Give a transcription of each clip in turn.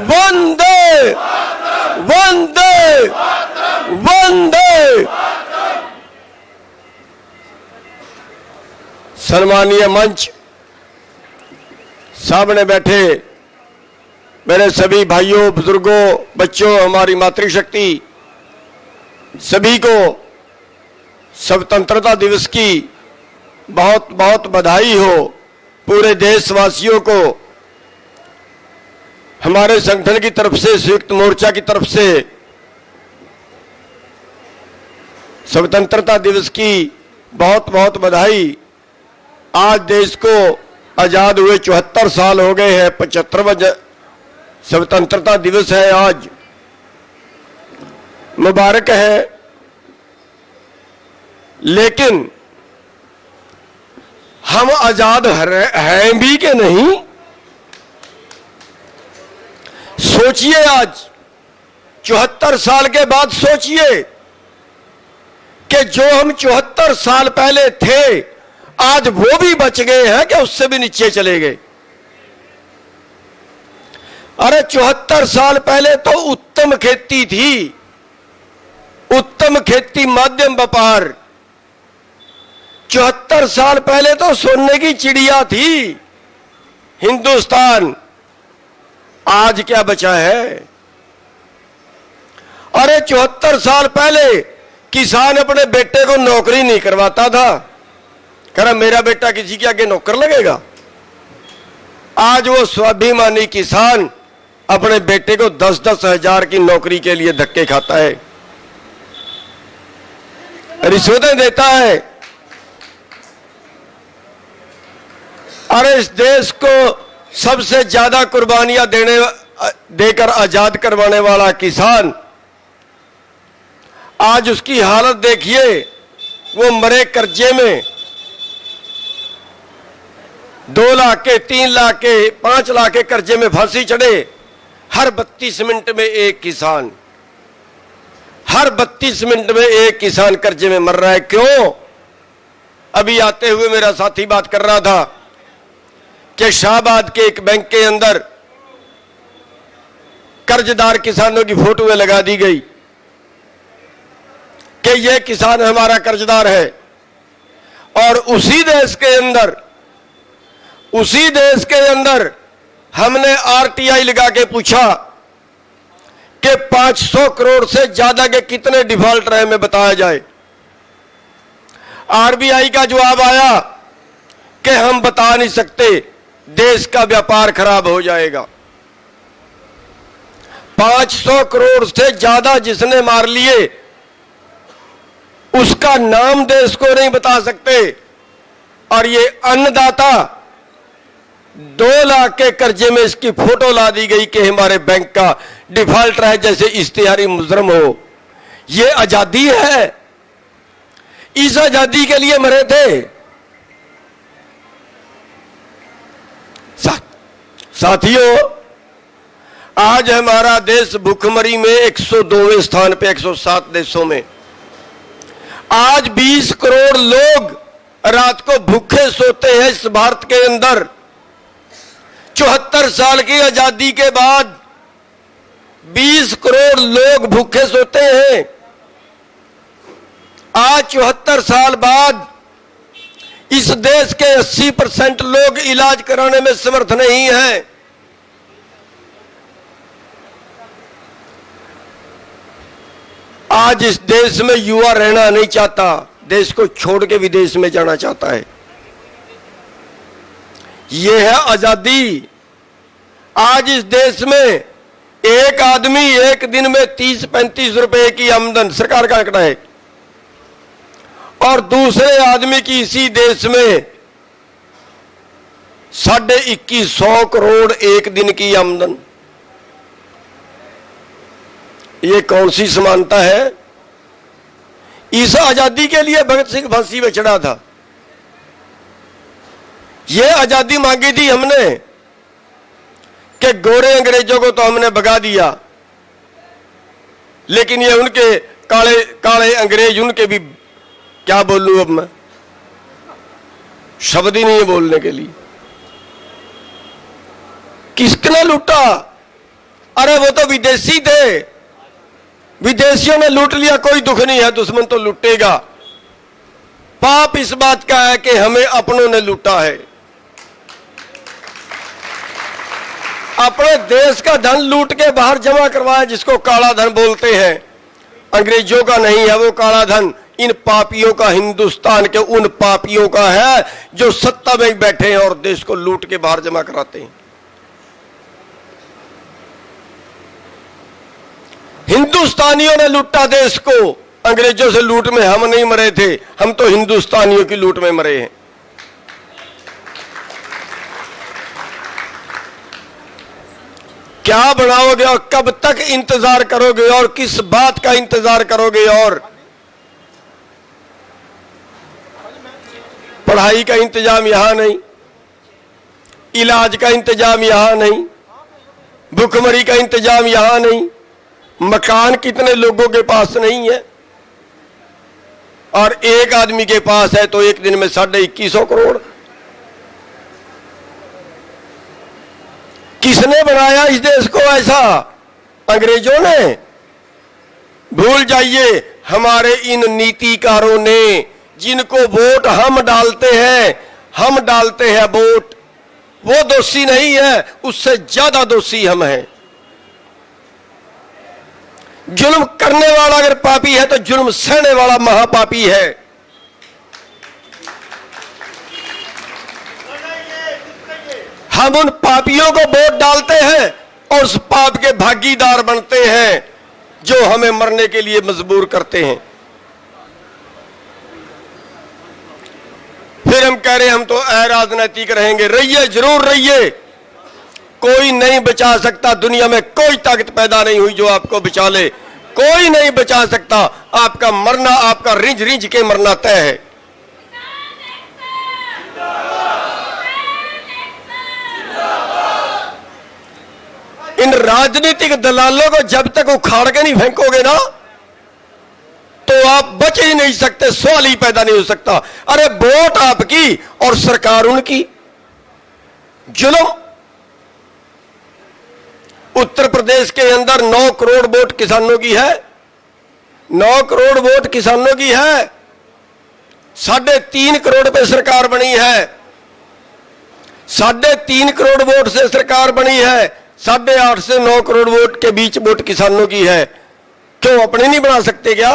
वंदे वंदे वंदे। सम्मानीय मंच, सामने बैठे मेरे सभी भाइयों, बुजुर्गों, बच्चों, हमारी मातृशक्ति, सभी को स्वतंत्रता दिवस की बहुत बहुत बधाई हो। पूरे देशवासियों को हमारे संगठन की तरफ से, संयुक्त मोर्चा की तरफ से स्वतंत्रता दिवस की बहुत बहुत बधाई। आज देश को आजाद हुए 74 साल हो गए हैं। 75वां स्वतंत्रता दिवस है आज, मुबारक है। लेकिन हम आजाद हैं भी कि नहीं? सोचिए, आज 74 साल के बाद सोचिए कि जो हम 74 साल पहले थे आज वो भी बच गए हैं कि उससे भी नीचे चले गए। अरे 74 साल पहले तो उत्तम खेती थी, उत्तम खेती, माध्यम व्यापार। 74 साल पहले तो सोने की चिड़िया थी हिंदुस्तान। आज क्या बचा है? अरे 74 साल पहले किसान अपने बेटे को नौकरी नहीं करवाता था, कह रहा मेरा बेटा किसी के आगे नौकर लगेगा। आज वो स्वाभिमानी किसान अपने बेटे को 10-10 हजार की नौकरी के लिए धक्के खाता है, रिश्वतें देता है। अरे इस देश को सबसे ज्यादा कुर्बानियां देकर आजाद करवाने वाला किसान, आज उसकी हालत देखिए। वो मरे कर्जे में, 2 लाख के, 3 लाख के, 5 लाख के कर्जे में फांसी चढ़े। हर 32 मिनट में एक किसान, हर 32 मिनट में एक किसान कर्जे में मर रहा है। क्यों? अभी आते हुए मेरा साथी बात कर रहा था कि शाहबाद के एक बैंक के अंदर कर्जदार किसानों की फोटोएं लगा दी गई कि यह किसान हमारा कर्जदार है। और उसी देश के अंदर हमने आरटीआई लगा के पूछा कि 500 करोड़ से ज्यादा के कितने डिफॉल्टर हैं, हमें बताया जाए। आरबीआई का जवाब आया कि हम बता नहीं सकते, देश का व्यापार खराब हो जाएगा। 500 करोड़ से ज्यादा जिसने मार लिए उसका नाम देश को नहीं बता सकते। और ये अन्नदाता 2 लाख के कर्जे में इसकी फोटो ला दी गई कि हमारे बैंक का डिफॉल्टर है, जैसे इश्तिहारी मुजरम हो। ये आजादी है? इस आजादी के लिए मरे थे। साथियों, आज हमारा देश भूखमरी में 102वें स्थान पे 107 देशों में। आज 20 करोड़ लोग रात को भूखे सोते हैं इस भारत के अंदर। 74 साल की आजादी के बाद 20 करोड़ लोग भूखे सोते हैं। आज 74 साल बाद इस देश के 80% लोग इलाज कराने में समर्थ नहीं हैं। आज इस देश में युवा रहना नहीं चाहता, देश को छोड़ के विदेश में जाना चाहता है। यह है आजादी। आज इस देश में एक आदमी एक दिन में 30-35 रुपए की आमदन, सरकार का आंकड़ा है, और दूसरे आदमी की इसी देश में 2150 करोड़ एक दिन की आमदन। ये कौन सी समानता है? इस आजादी के लिए भगत सिंह फांसी पे चढ़ा था। ये आजादी मांगी थी हमने कि गोरे अंग्रेजों को तो हमने भगा दिया, लेकिन ये उनके काले काले अंग्रेज, उनके भी क्या बोलूं, अब मैं शब्द ही नहीं है बोलने के लिए, किसने लूटा? अरे वो तो विदेशी थे, विदेशियों ने लूट लिया, कोई दुख नहीं है, दुश्मन तो लूटेगा। पाप इस बात का है कि हमें अपनों ने लूटा है। अपने देश का धन लूट के बाहर जमा करवाया, जिसको काला धन बोलते हैं। अंग्रेजों का नहीं है वो काला धन, इन पापियों का, हिंदुस्तान के उन पापियों का है जो सत्ता में बैठे हैं और देश को लूट के बाहर जमा कराते हैं। हिंदुस्तानियों ने लूटा देश को, अंग्रेजों से लूट में हम नहीं मरे थे, हम तो हिंदुस्तानियों की लूट में मरे हैं। क्या बनाओगे और कब तक इंतजार करोगे और किस बात का इंतजार करोगे? और पढ़ाई का इंतजाम यहां नहीं, इलाज का इंतजाम यहां नहीं, भुखमरी का इंतजाम यहां नहीं, मकान कितने लोगों के पास नहीं है, और एक आदमी के पास है तो एक दिन में 2150 करोड़। किसने बनाया इस देश को ऐसा? अंग्रेजों ने? भूल जाइए, हमारे इन नीतिकारों ने, जिनको वोट हम डालते हैं वोट, वो दोषी नहीं है, उससे ज्यादा दोषी हम हैं। जुल्म करने वाला अगर पापी है तो जुल्म सहने वाला महापापी है। हम उन पापियों को वोट डालते हैं और उस पाप के भागीदार बनते हैं जो हमें मरने के लिए मजबूर करते हैं। फिर हम कह रहे हैं हम तो अराजनैतिक रहेंगे। रहिए, जरूर रहिए, कोई नहीं बचा सकता, दुनिया में कोई ताकत पैदा नहीं हुई जो आपको बचा ले, कोई नहीं बचा सकता। आपका मरना, आपका रिंझ रिंझ के मरना तय है। इन राजनीतिक दलालों को जब तक उखाड़ के नहीं फेंकोगे ना तो आप बच ही नहीं सकते, सवाल ही पैदा नहीं हो सकता। अरे वोट आपकी और सरकार उनकी। जुल्म। उत्तर प्रदेश के अंदर 9 करोड़ वोट किसानों की है, 9 करोड़ वोट किसानों की है। 3.5 करोड़ पे सरकार बनी है, 3.5 करोड़ वोट से सरकार बनी है। 8.5 से 9 करोड़ वोट के बीच वोट किसानों की है। क्यों अपने नहीं बना सकते क्या?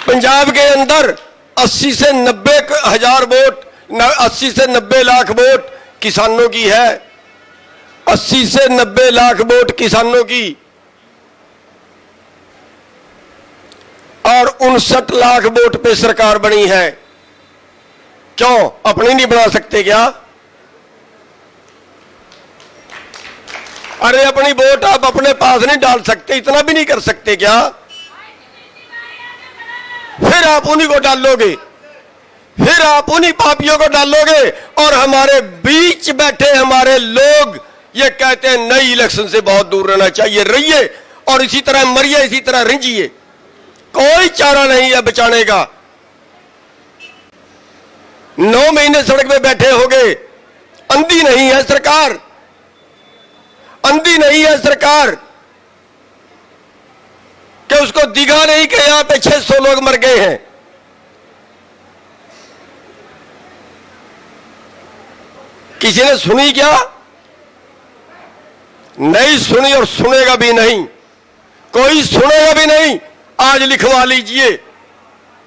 पंजाब के अंदर 80 से 90 हजार वोट, 80 से 90 लाख वोट किसानों की है, 80 से 90 लाख वोट किसानों की, और 59 लाख वोट पे सरकार बनी है। क्यों अपनी नहीं बना सकते क्या? अरे अपनी वोट आप अपने पास नहीं डाल सकते, इतना भी नहीं कर सकते क्या? फिर आप उन्हीं को डालोगे, फिर आप उन्हीं पापियों को डालोगे। और हमारे बीच बैठे हमारे लोग ये कहते हैं नई इलेक्शन से बहुत दूर रहना चाहिए। रहिए और इसी तरह मरिए, इसी तरह रिंझिए, कोई चारा नहीं है बचाने का। 9 महीने सड़क पे बैठे हो गए। अंधी नहीं है सरकार, अंधी नहीं है सरकार कि उसको दिखा नहीं कि यहां पे 600 लोग मर गए हैं। किसी ने सुनी क्या? नहीं सुनी और सुनेगा भी नहीं, कोई सुनेगा भी नहीं। आज लिखवा लीजिए,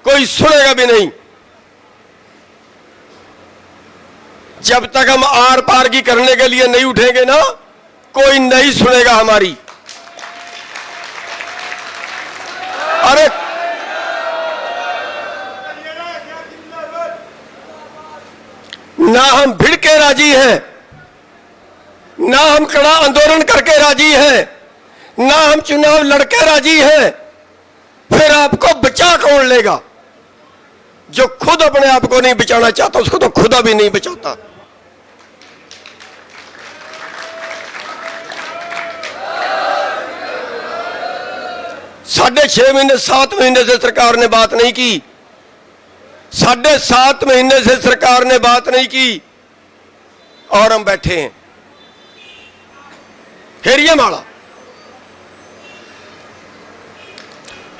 कोई सुनेगा भी नहीं। जब तक हम आर पार की करने के लिए नहीं उठेंगे ना, कोई नहीं सुनेगा हमारी। अरे ना हम भिड़ के राजी हैं, ना हम कड़ा आंदोलन करके राजी हैं, ना हम चुनाव लड़के राजी हैं। फिर आपको बचा कौन लेगा? जो खुद अपने आप को नहीं बचाना चाहता उसको तो खुदा भी नहीं बचाता। साढ़े 6 महीने 7 महीने से सरकार ने बात नहीं की, 7.5 महीने से सरकार ने बात नहीं की। और हम बैठे हैं। हेरिए माड़ा।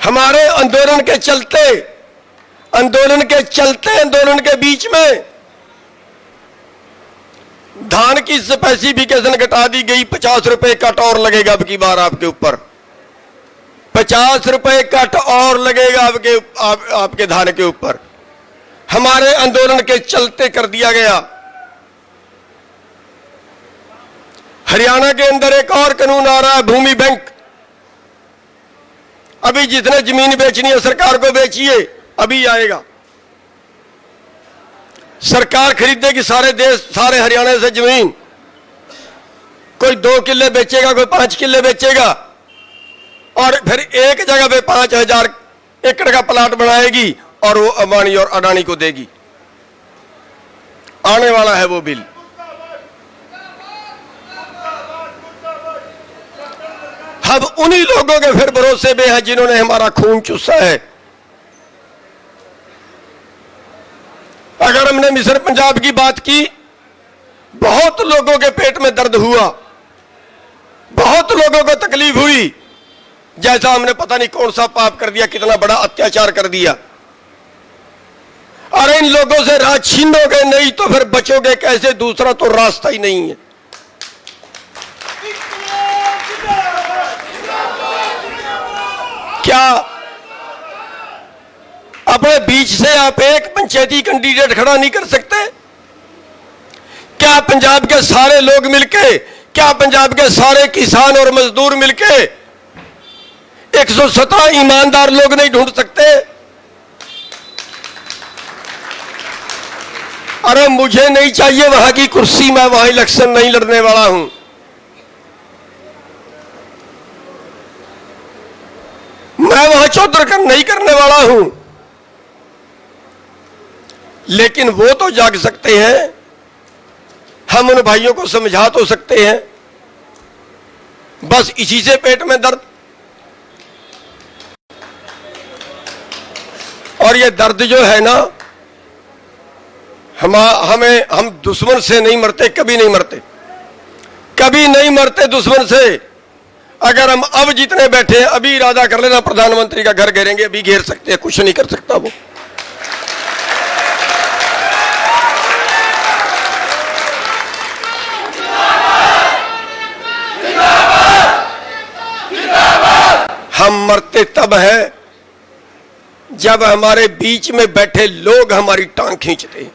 हमारे आंदोलन के चलते बीच में धान की स्पेसिफिकेशन घटा दी गई। 50 रुपए कट और लगेगा अब की बार आपके ऊपर। 50 रुपए कट और लगेगा आपके धान के ऊपर। हमारे आंदोलन के चलते कर दिया गया। हरियाणा के अंदर एक और कानून आ रहा है, भूमि बैंक। अभी जितने जमीन बेचनी है सरकार को बेचिए, अभी आएगा। सरकार खरीदेगी सारे हरियाणा से जमीन। कोई 2 किले बेचेगा, कोई 5 किले बेचेगा, और फिर एक जगह पे 5000 एकड़ का प्लाट बनाएगी और वो अंबानी और अडानी को देगी। आने वाला है वो बिल। अब उन्हीं लोगों के फिर भरोसे में है जिन्होंने हमारा खून चूसा है। अगर हमने मिस्र पंजाब की बात की, बहुत लोगों के पेट में दर्द हुआ, बहुत लोगों को तकलीफ हुई। जैसा हमने पता नहीं कौन सा पाप कर दिया, कितना बड़ा अत्याचार कर दिया। अरे इन लोगों से राज छीनोगे नहीं तो फिर बचोगे कैसे? दूसरा तो रास्ता ही नहीं है। क्या अपने बीच से आप एक पंचायती कैंडिडेट खड़ा नहीं कर सकते? क्या पंजाब के सारे लोग मिलके, क्या पंजाब के सारे किसान और मजदूर मिलके 117 ईमानदार लोग नहीं ढूंढ सकते? अरे मुझे नहीं चाहिए वहां की कुर्सी, मैं वहां इलेक्शन नहीं लड़ने वाला हूं। मैं वहां चौधरकन नहीं करने वाला हूं। लेकिन वो तो जाग सकते हैं, हम उन भाइयों को समझा तो सकते हैं। बस इसी से पेट में दर्द। और ये दर्द जो है ना, हम दुश्मन से नहीं मरते, कभी नहीं मरते, कभी नहीं मरते दुश्मन से। अगर हम अब जितने बैठे हैं, अभी इरादा कर लेना प्रधानमंत्री का घर घेरेंगे, अभी घेर सकते हैं, कुछ नहीं कर सकता वो। हम मरते तब है जब हमारे बीच में बैठे लोग हमारी टांग खींचते हैं।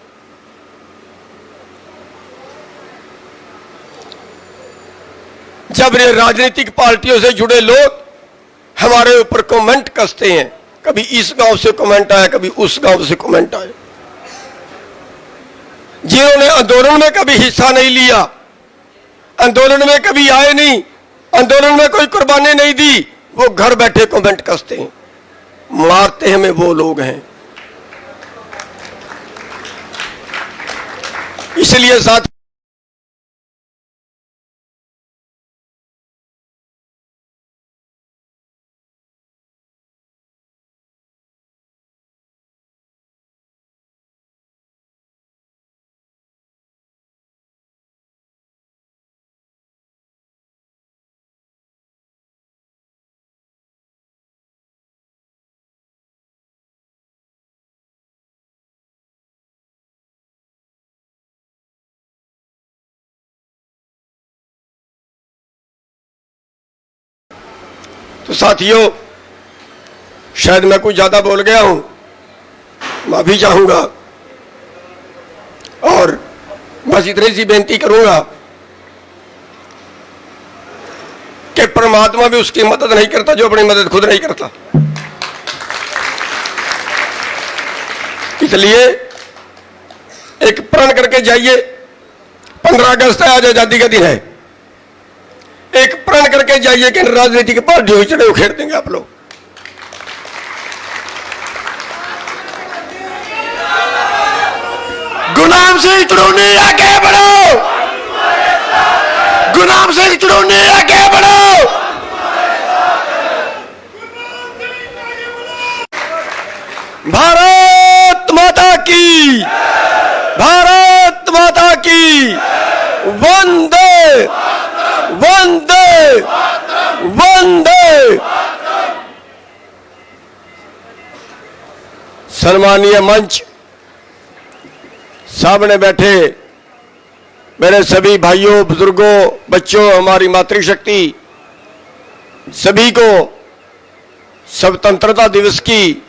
जब ये राजनीतिक पार्टियों से जुड़े लोग हमारे ऊपर कमेंट कसते हैं, कभी इस गांव से कमेंट आया, कभी उस गांव से कमेंट आया। जिन्होंने आंदोलन में कभी हिस्सा नहीं लिया, आंदोलन में कभी आए नहीं, आंदोलन में कोई कुर्बानी नहीं दी, वो घर बैठे कमेंट कसते हैं। मारते हमें वो लोग हैं। इसलिए साथ तो साथियों, शायद मैं कुछ ज्यादा बोल गया हूं, माफी चाहूंगा। और बस इतनी सी बेनती करूंगा कि परमात्मा भी उसकी मदद नहीं करता जो अपनी मदद खुद नहीं करता। इसलिए एक प्रण करके जाइए। 15 अगस्त है, आज आजादी का दिन है। एक प्रण करके जाइए कि राजनीतिक पार्टियों की चढ़े उखेड़ देंगे आप लोग। गुलाम सिंह चुड़ूनी आगे बढ़ो, गुलाम सिंह चुड़ूनी आगे बढ़ो। भारत माता की, भारत माता की। वंदे वंदे वंदे। सम्मानीय मंच, सामने बैठे मेरे सभी भाइयों, बुजुर्गों, बच्चों, हमारी मातृशक्ति, सभी को स्वतंत्रता दिवस की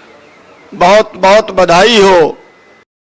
बहुत बहुत बधाई हो।